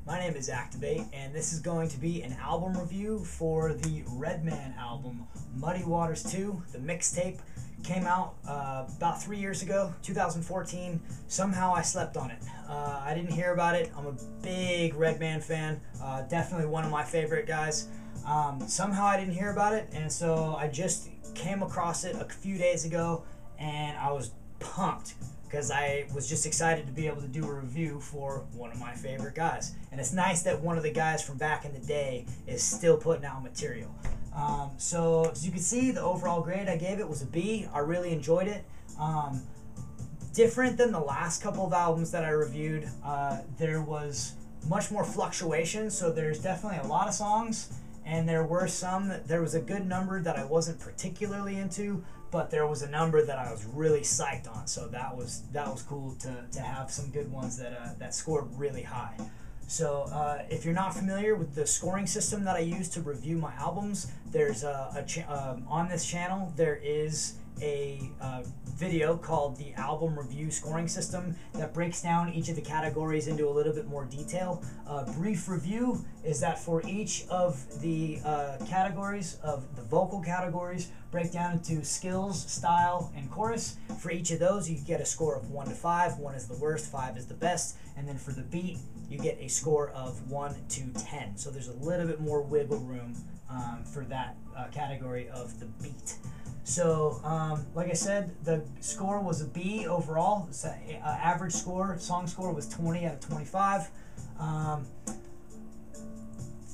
My name is Activate, and this is going to be an album review for the Redman album, Muddy Waters 2. The mixtape came out about 3 years ago, 2014. Somehow I slept on it. I didn't hear about it. I'm a big Redman fan, definitely one of my favorite guys. Somehow I didn't hear about it, and so I just came across it a few days ago, and I was pumped because I was just excited to be able to do a review for one of my favorite guys. And it's nice that one of the guys from back in the day is still putting out material. So as you can see, the overall grade I gave it was a B. I really enjoyed it. Different than the last couple of albums that I reviewed, there was much more fluctuation, so there's definitely a lot of songs, and there were some that there was a good number that I wasn't particularly into, but there was a number that I was really psyched on, so that was cool to have some good ones that scored really high. So if you're not familiar with the scoring system that I use to review my albums, there's on this channel there is a video called the album review scoring system that breaks down each of the categories into a little bit more detail. Brief review is that for each of the categories of the vocal categories break down into skills, style, and chorus. For each of those you get a score of 1 to 5. 1 is the worst, 5 is the best, and then for the beat you get a score of 1 to 10. So there's a little bit more wiggle room for that category of the beat. So, like I said, the score was a B overall. So, average score, song score was 20 out of 25.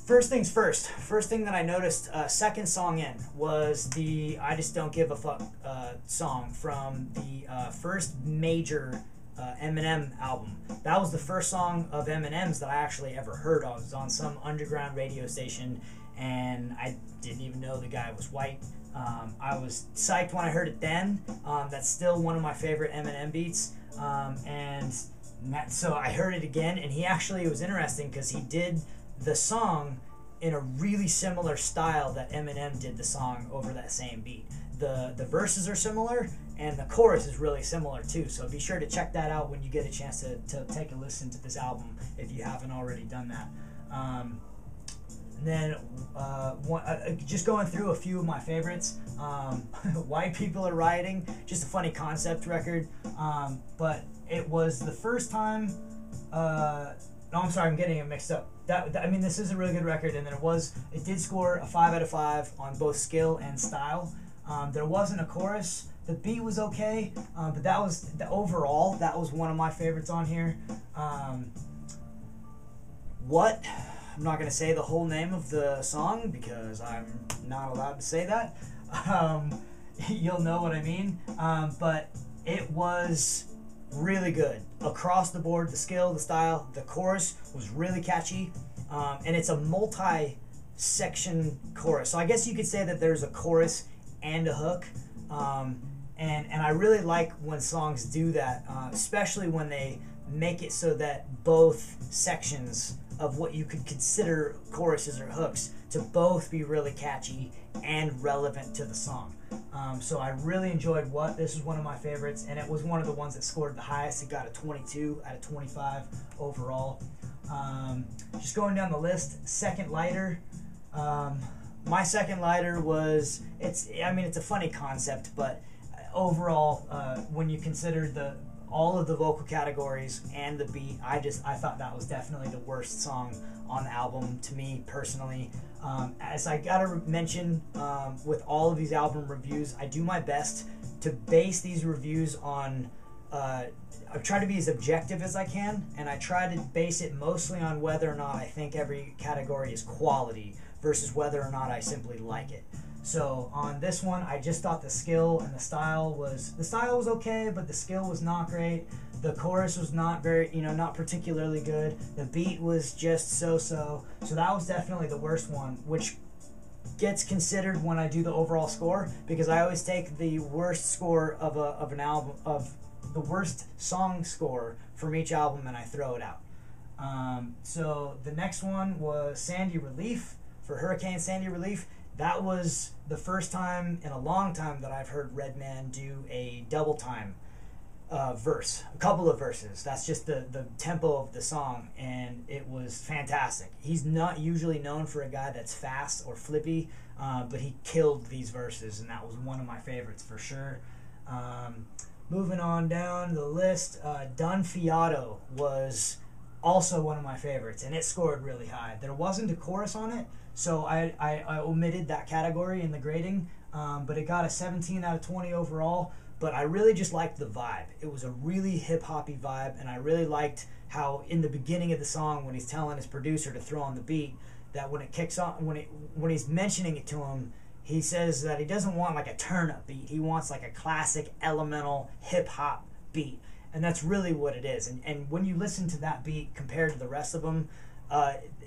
First things first. First thing that I noticed, second song in, was the I Just Don't Give a Fuck song from the first major Eminem album. That was the first song of Eminem's that I actually ever heard of. It was on some underground radio station, and I didn't even know the guy was white. I was psyched when I heard it then. That's still one of my favorite Eminem beats. So I heard it again, and it was interesting because he did the song in a really similar style that Eminem did the song over that same beat. The verses are similar, and the chorus is really similar too. So be sure to check that out when you get a chance to take a listen to this album if you haven't already done that. And then just going through a few of my favorites. White People Are Rioting, just a funny concept record, but it was the first time, no, I'm sorry, I'm getting it mixed up. I mean, this is a really good record, and it did score a 5 out of 5 on both skill and style. There wasn't a chorus. The beat was okay, but overall, that was one of my favorites on here. I'm not going to say the whole name of the song because I'm not allowed to say that. You'll know what I mean. But it was really good. Across the board, the skill, the style, the chorus was really catchy. And it's a multi-section chorus. So I guess you could say that there's a chorus and a hook. And I really like when songs do that, especially when they make it so that both sections of what you could consider choruses or hooks to both be really catchy and relevant to the song. So I really enjoyed this is one of my favorites, and it was one of the ones that scored the highest. It got a 22 out of 25 overall. Just going down the list, Second Lighter. My Second Lighter it's a funny concept, but overall, when you consider all of the vocal categories and the beat, I thought that was definitely the worst song on the album to me personally. As I gotta mention, with all of these album reviews, I do my best to base these reviews on I try to be as objective as I can, and I try to base it mostly on whether or not I think every category is quality versus whether or not I simply like it. So on this one, I just thought the skill and the style was okay, but the skill was not great. The chorus was not particularly good. The beat was just so. So that was definitely the worst one, which gets considered when I do the overall score, because I always take the worst score of an album, of the worst song score from each album, and I throw it out. So the next one was Sandy Relief, for Hurricane Sandy Relief. That was the first time in a long time that I've heard Redman do a double time verse, a couple of verses. That's just the tempo of the song, and it was was fantastic. He's not usually known for a guy that's fast or flippy, but he killed these verses, and that was one of my favorites for sure. Moving on down the list, Dun Fiato was also one of my favorites, and it scored really high. There wasn't a chorus on it, so I omitted that category in the grading, but it got a 17 out of 20 overall. But I really just liked the vibe. It was a really hip-hoppy vibe, and I really liked how in the beginning of the song, when he's telling his producer to throw on the beat, that when it kicks on, when he's mentioning it to him, he says that he doesn't want like a turn-up beat. He wants like a classic elemental hip-hop beat, and that's really what it is. And when you listen to that beat compared to the rest of them,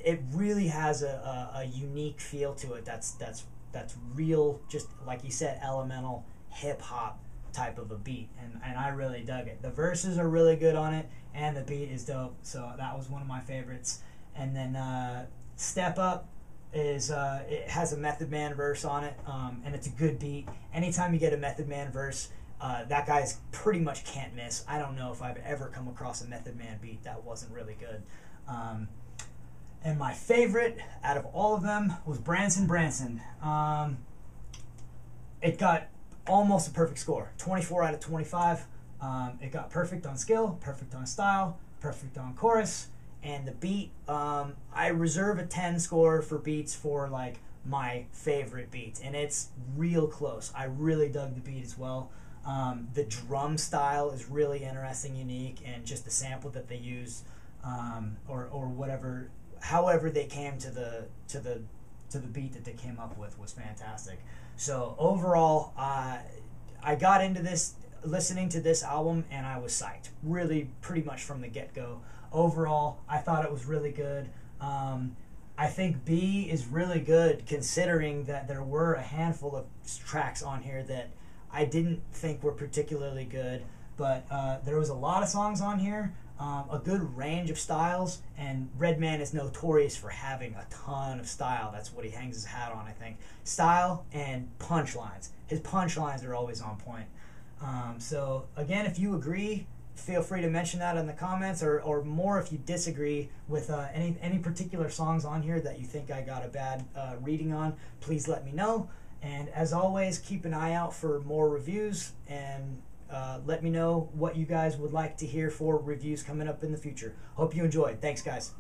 it really has a unique feel to it. That's real, just like you said, elemental hip-hop type of a beat, and I really dug it. The verses are really good on it, and the beat is dope, so that was one of my favorites. And then Step Up is it has a Method Man verse on it, and it's a good beat. Anytime you get a Method Man verse, that guy's pretty much can't miss. I don't know if I've ever come across a Method Man beat that wasn't really good. And my favorite out of all of them was Branson. It got almost a perfect score, 24 out of 25. It got perfect on skill, perfect on style, perfect on chorus, and the beat. I reserve a 10 score for beats for like my favorite beats, and it's real close. I really dug the beat as well. The drum style is really interesting, unique, and just the sample that they use, or whatever, however they came to the beat that they came up with was fantastic. So overall, I got into this listening to this album, and I was psyched, really pretty much from the get-go. Overall, I thought it was really good. I think B is really good, considering that there were a handful of tracks on here that I didn't think were particularly good, but there was a lot of songs on here, a good range of styles, and Redman is notorious for having a ton of style. That's what he hangs his hat on, I think. Style and punchlines. His punchlines are always on point. So again, if you agree, feel free to mention that in the comments, or more if you disagree with any particular songs on here that you think I got a bad reading on, please let me know. And as always, keep an eye out for more reviews, and let me know what you guys would like to hear for reviews coming up in the future. Hope you enjoyed. Thanks, guys.